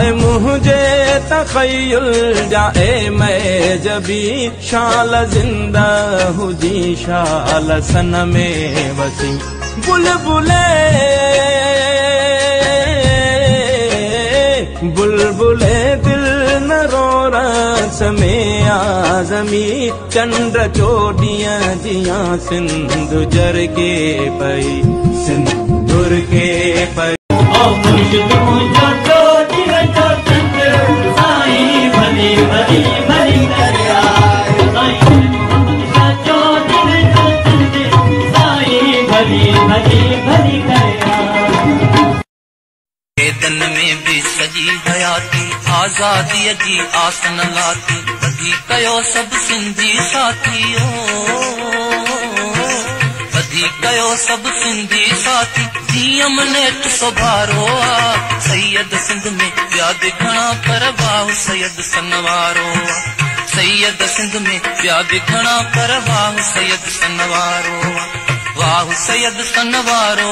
हाय मुझे तखय्युल जाए मैं जबी शाल जिंदा हुजी शाल सन में वसी बुलबुले बुलबुले दिल न रो रस में आजमी चंद्र चोटियां जिया सिंधु जर के पई सिंधुर के पई दिन में भी सजी हयाती आजादी जी आसन लाती बधी कयो सब सिंधी साथियो बधी कयो सब सिंधी साथी जीअम नेट सुभारो आ सैयद सिंध में प्याद घणा पर वाह सैयद सनवारो सैयद सिंध में प्याद घणा पर वाह सैयद सनवारो वाह सैयद सनवारो